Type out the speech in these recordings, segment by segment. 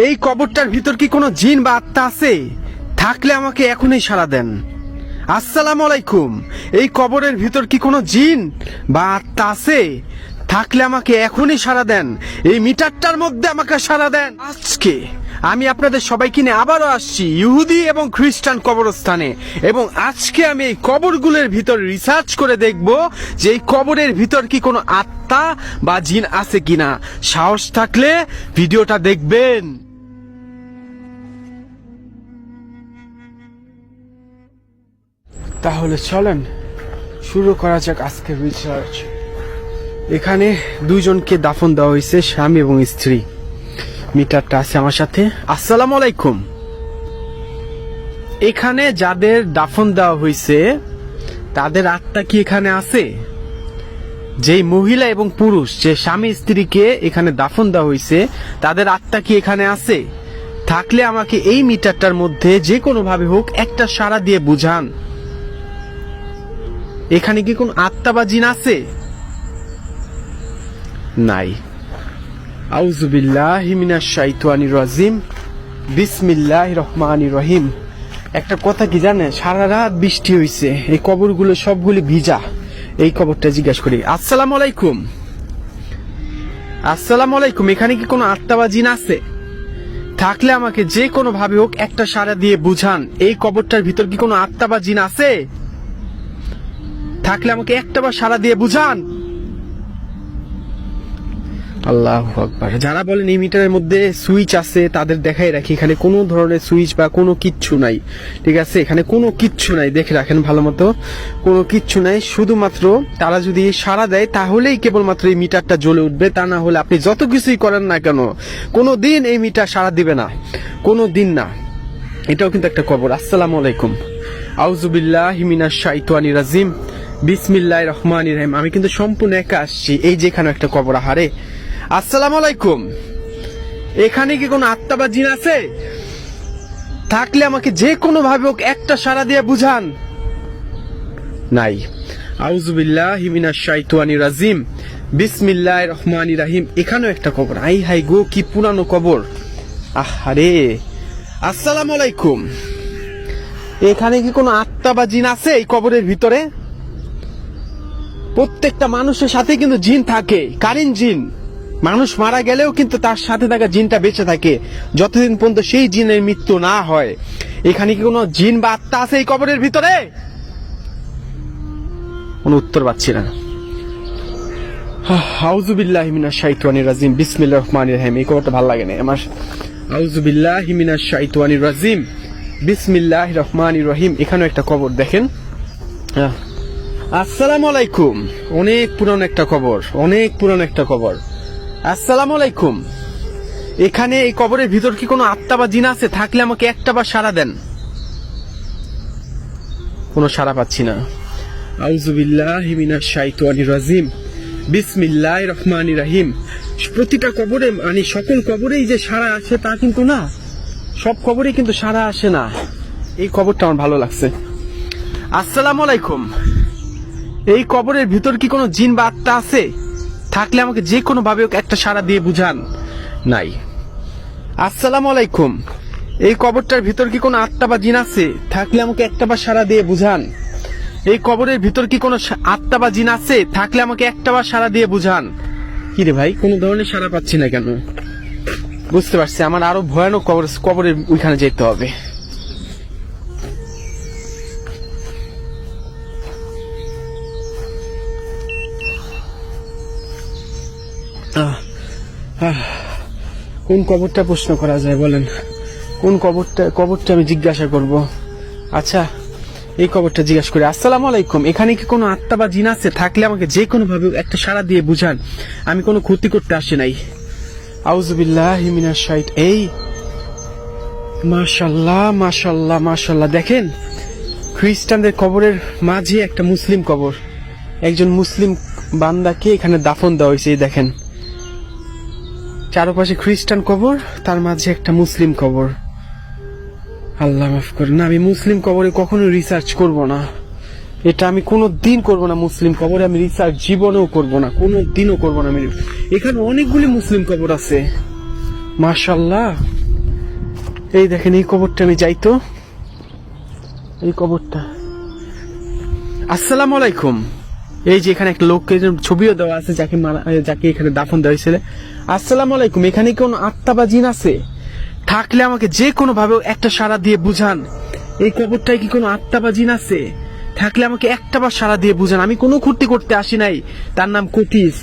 এই কবরটার ভিতর কি কোনো জিন বা আত্মা আছে? থাকলে আমাকে এখনই সাড়া দেন। আসসালামু আলাইকুম। এই কবরের ভিতর কি কোনো জিন বা আত্মা আছে? থাকলে আমাকে এখনই সাড়া দেন। এই মিটারটার মধ্যে আমাকে সাড়া দেন। আজকে আমি আপনাদের সবাইকে নিয়ে আবারও আসছি ইহুদি এবং খ্রিস্টান কবরস্থানে, এবং আজকে আমি এই কবরগুলোর ভিতর রিসার্চ করে দেখব যে এই কবরের ভিতর কি কোনো আত্মা বা জিন আছে কিনা। সাহস থাকলে ভিডিওটা দেখবেন। তাহলে চলেন শুরু করা যাক আজকের রিসার্চ। এখানে দুইজনকে দাফন দেওয়া হয়েছে, স্বামী এবং স্ত্রী। মিটারটা আছে আমার সাথে। আসসালামু আলাইকুম। এখানে যাদের দাফন দেওয়া হয়েছে তাদের আত্মা কি এখানে আছে? যেই মহিলা এবং পুরুষ, যে স্বামী স্ত্রীকে এখানে দাফন দেওয়া হয়েছে, তাদের আত্মা কি এখানে আছে? থাকলে আমাকে এই মিটারটার মধ্যে যে কোনো ভাবে হোক একটা সাড়া দিয়ে বুঝান। এখানে কি কোন আত্মা বা জিন আছে? নাই। আউযুবিল্লাহি মিনাশ শাইতানির রাজিম। বিসমিল্লাহির রহমানির রহিম। একটা কথা কি জানে, সারা রাত বৃষ্টি হইছে, এই কবরগুলো সবগুলি ভিজা। এই কবরটা জিজ্ঞাসা করি। আসসালামু আলাইকুম। আসসালামু আলাইকুম। এখানে কি কোনো আত্মা বা জিন আছে? থাকলে আমাকে যে কোনো ভাবে হোক একটা সাড়া দিয়ে বুঝান। এই কবরটার ভিতর কি কোনো আত্মা বা জিন আছে? থাকলে আমাকে একটা বার সাড়া দিয়ে বুঝান। আল্লাহু আকবার। যারা বলেন এই মিটারের মধ্যে সুইচ আছে তাদের দেখাই রাখি, এখানে কোনো ধরনের সুইচ বা কোনো কিচ্ছু নাই। ঠিক আছে, এখানে কোনো কিচ্ছু নাই, দেখে রাখেন ভালো মতো। কোনো কিচ্ছু নাই, শুধুমাত্র তারা যদি সাড়া দেয় তাহলেই কেবলমাত্র এই মিটারটা জ্বলে উঠবে। তা না হলে আপনি যত কিছুই করেন না কেন, কোনো দিন এই মিটার সাড়া দিবে না, কোনো দিন না। এটাও কিন্তু একটা কবর। আসসালামু আলাইকুম। আউযুবিল্লাহি মিনাশ শাইতানির রাজিম। বিসমিল্লাহির রহমানির রহিম। আমি কিন্তু সম্পূর্ণ একা আসছি। এই যেখানে একটা কবর। আহারে। আসসালামু আলাইকুম। এখানে কি কোনো আত্মা বা জিন আছে? থাকলে আমাকে যে কোনো ভাবে হোক একটা সাড়া দিয়ে বুঝান। নাই। আউযুবিল্লাহি মিনাশ শাইতানির রাজিম। বিসমিল্লাহির রহমানির রহিম। এখানেও একটা কবর। আই হাই গো, কি পুরানো কবর। আহারে। আসসালামু আলাইকুম। এখানে কি কোনো আত্মা বা জিন আছে এই কবরের ভিতরে? প্রত্যেকটা মানুষের সাথে কিন্তু জিন থাকে, কারিন জিন। মানুষ মারা গেলেও কিন্তু তার সাথে থাকা জিনটা বেঁচে থাকে যতদিন পর্যন্ত সেই জিনের মৃত্যু না হয়। এখানে কি কোনো জিন বা আত্মা আছে এই কবরের ভিতরে? কোনো উত্তর পাচ্ছি না। আউযুবিল্লাহি মিনাশ শাইতানির রাজিম। বিসমিল্লাহির রহমানির রহিম। এই কবরটা ভালো লাগে না আমার। আউযুবিল্লাহি মিনাশ শাইতানির রাজিম। বিসমিল্লাহির রহমানির রহিম। এখানেও একটা কবর দেখেন। আসসালামু আলাইকুম। অনেক পুরানো একটা কবর, অনেক পুরানো একটা কবর। আসসালামু আলাইকুম। এখানে এই কবরের ভিতর কি কোনো আত্মা বা জিন আছে? থাকলে আমাকে একটা বার সাড়া দেন। কোনো সাড়া পাচ্ছি না। আউযুবিল্লাহি মিনাশ শাইতানির রাজিম। বিসমিল্লাহির রহমানির রহিম। প্রতিটা কবরে, মানে সকল কবরেই যে সাড়া আসে তা কিন্তু না, সব কবরেই কিন্তু সাড়া আসে না। এই কবরটা আমার ভালো লাগছে। আসসালামু আলাইকুম। এই কবরের ভিতর কি কোনো জিন বা আত্মা আছে? থাকলে আমাকে যে কোনো ভাবে একটা সাড়া দিয়ে বুঝান। নাই। আসসালামু আলাইকুম। এই কবরটার ভিতর কি কোনো আত্মা বা জিন আছে? থাকলে আমাকে একটা বার সাড়া দিয়ে বুঝান। এই কবরের ভিতর কি কোনো আত্মা বা জিন আছে? থাকলে আমাকে একটা বার সাড়া দিয়ে বুঝান। কি রে ভাই, কোনো ধরনের সাড়া পাচ্ছি না কেন? বুঝতে পারছি, আমার আরো ভয়ানক কবরের ওইখানে যেতে হবে। কোন কবরটা প্রশ্ন করা যায় বলেন? কোন কবরটা আমি জিজ্ঞাসা করব? আচ্ছা, এই কবরটা জিজ্ঞাসা করি। আসসালামু আলাইকুম। এখানে কি কোনো আত্মা বা জিন আছে? থাকলে আমাকে যে কোনো ভাবে একটা সাড়া দিয়ে বুঝান। আমি কোনো ক্ষতি করতে আসি নাই। আউযুবিল্লাহি মিনাশ শাইতানির। এই মাশাআল্লাহ, মাশাআল্লাহ, মাশাআল্লাহ। দেখেন, খ্রিস্টানদের কবরের মাঝে একটা মুসলিম কবর। একজন মুসলিম বান্দাকে এখানে দাফন দেওয়া হয়েছে। দেখেন, চারপাশে খ্রিস্টান কবর, তার মাঝে একটা মুসলিম কবর। আল্লাহ মাফ করেন। না, আমি মুসলিম কবরে কখনো রিসার্চ করব না। এটা আমি কোনো দিন করবো না। মুসলিম কবরে আমি রিসার্চ জীবনেও করব না, কোনো দিনও করবো না। আমি এখানে অনেকগুলি মুসলিম কবর আছে। মাশাআল্লাহ, এই দেখেন এই কবরটা, আমি যাই তো এই কবরটা। আসসালামু আলাইকুম। এই যে এখানে একটা লোকের ছবিও দেওয়া আছে যাকে এখানে দাফন দেওয়া হয়েছিল। আসসালামু আলাইকুম, এখানে কোন আত্মা বা জিন আছে? থাকলে আমাকে যে কোনো ভাবে একটা সাড়া দিয়ে বুঝান। এই কবরটায় কি কোনো আত্মা বা জিন আছে? থাকলে আমাকে একটা বার সাড়া দিয়ে বুঝান। আমি কোনো ক্ষতি করতে আসি নাই। তার নাম কোটিস,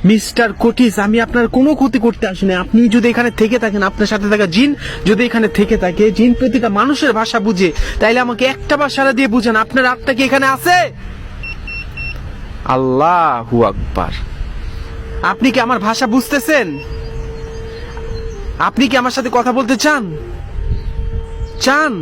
মিস্টার কোটিস। আমি আপনার কোনো ক্ষতি করতে আসি নাই। আপনি যদি এখানে থেকে থাকেন, আপনার সাথে থাকা জিন যদি এখানে থেকে থাকে, জিন প্রতিটা মানুষের ভাষা বুঝে, তাইলে আমাকে একটা বার সাড়া দিয়ে বুঝান আপনার আত্মা কি এখানে আছে? আল্লাহু আকবার। আপনি কি আমার ভাষা বুঝতেছেন? আপনি কি আমার সাথে কথা বলতে চান? চান?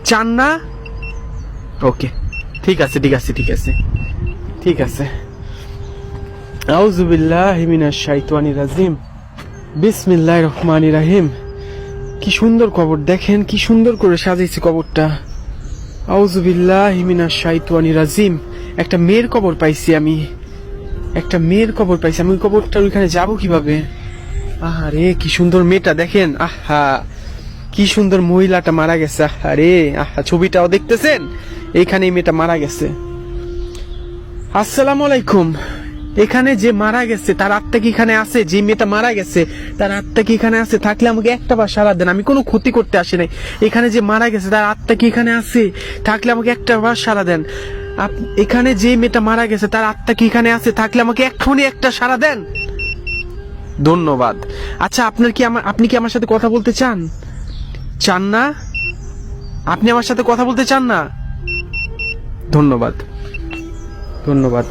চান না? ওকে, ঠিক আছে ঠিক আছে ঠিক আছে ঠিক আছে। আউযু বিল্লাহি মিনাশ শাইতানির রাজিম, বিসমিল্লাহির রহমানির রহিম। কি সুন্দর কবর, দেখেন কি সুন্দর করে সাজাইছে কবরটা। আউযু বিল্লাহি মিনাশ শাইতানির রাজিম। একটা মেয়ের কবর পাইছি আমি, একটা মেয়ের কবর পাইছি আমি। ওই কবরটার ওইখানে যাবো কিভাবে? আহারে কি সুন্দর মেয়েটা, দেখেন। আহা কি সুন্দর মহিলাটা মারা গেছে। আরে আহা, ছবিটাও দেখতেছেন, এইখানে এই মেয়েটা মারা গেছে। আসসালামু আলাইকুম। এখানে যে মারা গেছে তার আত্মা কি এখানে আছে? যে মেয়েটা মারা গেছে তার আত্মা কি এখানে আছে? থাকলে আমাকে একটা বার সাড়া দেন। আমি কোনো ক্ষতি করতে আসি নাই। এখানে যে মারা গেছে তার আত্মা কি এখানে আছে? থাকলে আমাকে একটা বার সাড়া দেন। এখানে যে মেয়েটা মারা গেছে তার আত্মা কি এখানে আছে? থাকলে আমাকে এক্ষুনি একটা সাড়া দেন। ধন্যবাদ। আচ্ছা, আপনি কি আমার সাথে কথা বলতে চান? চান না? আপনি আমার সাথে কথা বলতে চান না? ধন্যবাদ ধন্যবাদ।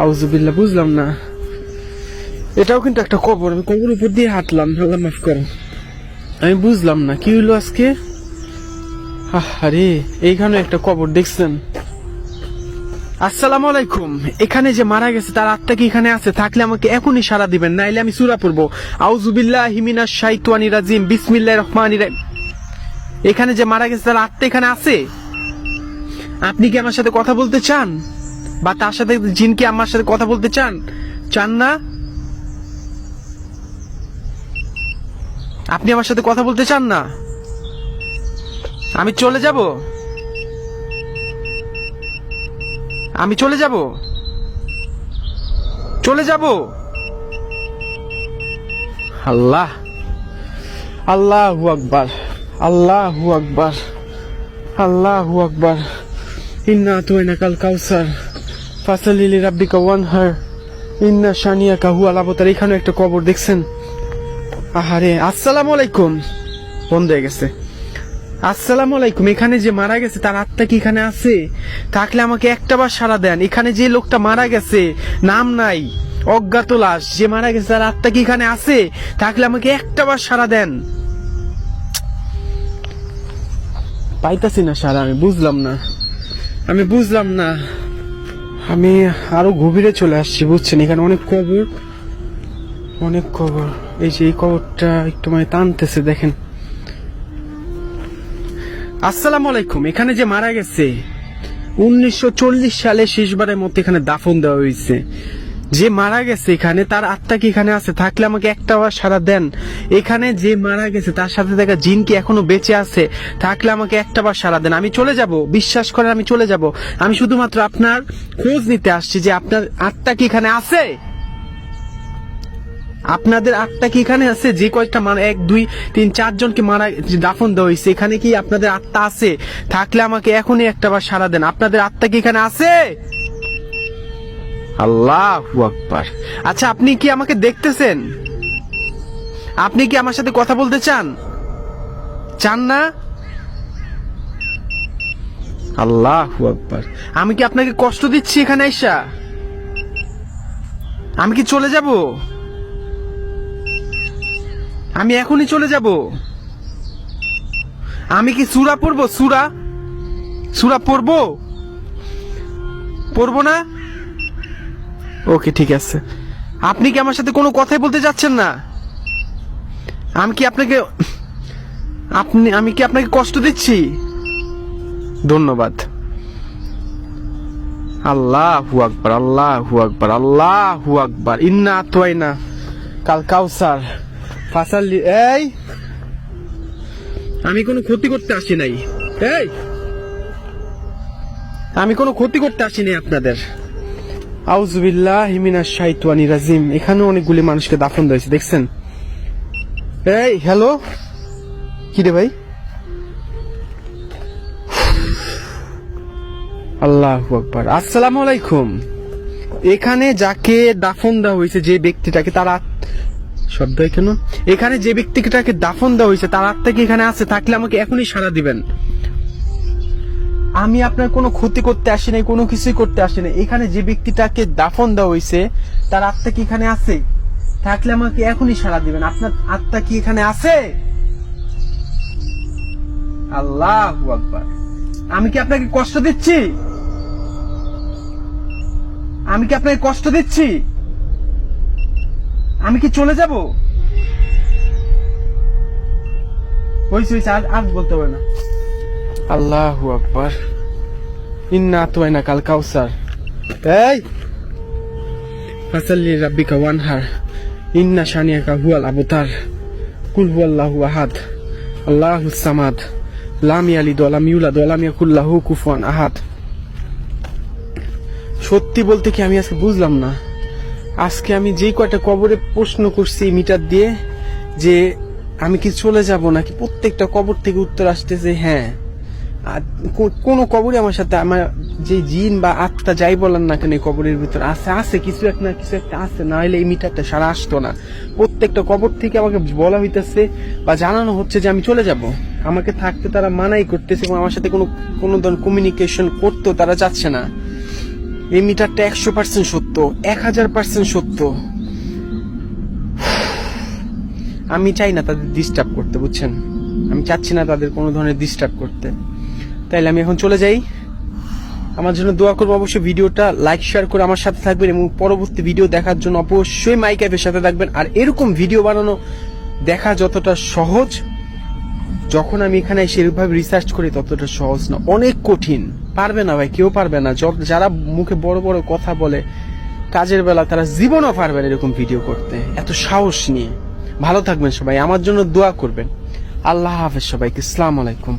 আউযুবিল্লাহ, বুঝলাম না। এটাও কিন্তু একটা কবর, আমি কবর উপর দিয়ে হাঁটলাম। আল্লাহ মাফ করো, আমি বুঝলাম না কি হইলো আজকে। আরে এইখানে একটা কবর দেখছেন। আসসালামু আলাইকুম। এখানে যে মারা গেছে তার আত্মা কি এখানে আছে? থাকলে আমাকে এখনই সাড়া দিবেন, নাইলে আমি সূরা পড়বো। আউযু বিল্লাহি মিনাশ শাইতানির রাজিম, বিসমিল্লাহির রহমানির রহিম। এখানে যে মারা গেছে তার আত্মা এখানে আছে? আপনি কি আমার সাথে কথা বলতে চান? বা তার সাথে জিন কি আমার সাথে কথা বলতে চান? চান না? আপনি আমার সাথে কথা বলতে চান না? আমি চলে যাব, আমি চলে যাব, চলে যাব। আল্লাহ, আল্লাহু আকবার, আল্লাহু আকবার, আল্লাহু আকবার। ইন্না আতাইনাকাল কাউসার ফাসাল্লি লিরাব্বিকা ওয়ানহার ইন্না শানিয়াকা হুয়াল আবতার। এখানে একটা কবর দেখছেন। আহারে। আসসালামু আলাইকুম। বন্ধ হয়ে গেছে। আসসালামু আলাইকুম। এখানে যে মারা গেছে তার আত্মা কি এখানে আছে? থাকলে আমাকে একটা বার সাড়া দেন। এখানে যে লোকটা মারা গেছে, নাম নাই, অজ্ঞাত লাশ, যে মারা গেছে তার আত্মা কি এখানে আছে? থাকলে আমাকে একটা বার সাড়া দেন। পাইতাছি না সাড়া, আমি বুঝলাম না, আমি বুঝলাম না। আমি আরো গভীরে চলে আসছি, বুঝছেন। এখানে অনেক কবর, অনেক কবর। এই যে এই কবরটা একটু মানে টানতেছে, দেখেন। আসসালামু আলাইকুম। এখানে যে মারা গেছে 1940 সালে শেষবারের মতো এখানে দাফন দেওয়া হয়েছে। যে মারা গেছে এখানে তার আত্মা কি এখানে আছে? থাকলে আমাকে একটা বার সাড়া দেন। এখানে যে মারা গেছে তার সাথে থাকা জিন কি এখনো বেঁচে আছে? থাকলে আমাকে একটা বার সাড়া দেন। আমি চলে যাব, বিশ্বাস করেন আমি চলে যাব। আমি শুধুমাত্র আপনার খোঁজ নিতে আসছি যে আপনার আত্মা কি এখানে আছে? আপনাদের আত্মা কি এখানে আছে? যে কয়েকটা 1 2 3 4 জনকে মারা দাফন দেওয়া হয়েছে, এখানে কি আপনাদের আত্মা আছে? থাকলে আমাকে এখনই একটা বার সাড়া দেন। আপনাদের আত্মা কি এখানে আছে? আল্লাহু আকবার। আচ্ছা, আপনি কি আমাকে দেখতেছেন? আপনি কি আমার সাথে কথা বলতে চান? চান না? আল্লাহু আকবার। আমি কি আপনাকে কষ্ট দিচ্ছি এখানে আইসা? আমি কি চলে যাব? আমি এখনই চলে যাব। আমি কি সূরা পড়বো? সূরা সূরা পড়বো? পড়বো না? ওকে, ঠিক আছে। আপনি কি আমার সাথে কোনো কথাই বলতে যাচ্ছেন না? আমি কি আপনাকে কষ্ট দিচ্ছি? ধন্যবাদ। আল্লাহু আকবার, আল্লাহু আকবার, আল্লাহু আকবার। ইন্না আতাইনা কাল কাউসার ফাসাল্লি। এই আমি কোনো ক্ষতি করতে আসি নাই। এই, আমি কোনো ক্ষতি করতে আসিনি আপনাদের। আউযুবিল্লাহি মিনাশ শাইতানির রাজিম। এখানে অনেকগুলি মানুষকে দাফন দিয়েছে, দেখছেন? এই হ্যালো, কি রে ভাই? আল্লাহু আকবার। আসসালামু আলাইকুম। এখানে যাকে দাফন দেওয়া হয়েছে, যে ব্যক্তিটাকে, তার শব্দ কেন? এখানে যে ব্যক্তিটাকে দাফন দেওয়া হয়েছে তার আত্মা কি এখানে আছে? থাকলে আমাকে এখনই সাড়া দিবেন। আমি আপনার কোনো ক্ষতি করতে আসি নাই, কোনো কিছুই করতে আসি নাই। এখানে যে ব্যক্তিটাকে দাফন দেওয়া হয়েছে তার আত্মা কি এখানে আছে? থাকলে আমাকে এখনই সাড়া দিবেন। আপনার আত্মা কি এখানে আছে? আল্লাহু আকবার। আমি কি আপনাকে কষ্ট দিচ্ছি? আমি কি আপনাকে কষ্ট দিচ্ছি? আমি কি চলে যাব? হইছে হইছে, আর বলতে হবে না। আল্লাহু আকবার। ইন্না আতওয়াইনা কাল কাউসার। এই ফাসাল্লি রাব্বিকা ওয়ানহার ইন্না শানিয়াকা হুয়াল আবতার। কুল হুয়াল্লাহু আহাদ আল্লাহুস সামাদ লাম ইয়ালিদ ওয়া লাম ইউলাদ ওয়া লাম ইয়াকুল লাহু কুফুয়ান আহাদ। সত্যি বলতে কি আমি আজকে বুঝলাম না। আজকে আমি যেই কয়টা কবরে প্রশ্ন করছি মিটার দিয়ে যে আমি কি চলে যাব নাকি, প্রত্যেকটা কবর থেকে উত্তর আসতেছে হ্যাঁ। কোন কবরে আমার সাথে আমার যে জিন বা আত্মা যাই বলেন না কেন কবরের ভিতর আছে কিছু একটা আছে, না হলে এই মিটারটা সারা আসতো না। প্রত্যেকটা কবর থেকে আমাকে বলা হইতেছে বা জানানো হচ্ছে যে আমি চলে যাব। আমাকে থাকতে তারা মানাই করতেছে এবং আমার সাথে কোনো ধরনের কমিউনিকেশন করতেও তারা চাচ্ছে না। এই মিটারটা 100% সত্য, 1000% সত্য। আমি চাই না তাদের ডিস্টার্ব করতে, বুঝছেন? আমি চাচ্ছি না তাদের কোনো ধরনের ডিস্টার্ব করতে। তাইলে আমি এখন চলে যাই। আমার জন্য দোয়া করবো, অবশ্যই ভিডিওটা লাইক শেয়ার করে আমার সাথে থাকবেন এবং পরবর্তী ভিডিও দেখার জন্য অবশ্যই মাই ক্যাফের সাথে থাকবেন। আর এরকম ভিডিও বানানো দেখা যতটা সহজ, যখন আমি এখানে সেরকমভাবে রিসার্চ করি ততটা সহজ না, অনেক কঠিন। পারবে না ভাই, কেউ পারবে না। যারা মুখে বড় বড় কথা বলে কাজের বেলা, তারা জীবনও পারবে না এরকম ভিডিও করতে এত সাহস নিয়ে। ভালো থাকবেন সবাই, আমার জন্য দোয়া করবেন। আল্লাহ হাফেজ সবাইকে। আসসালামু আলাইকুম।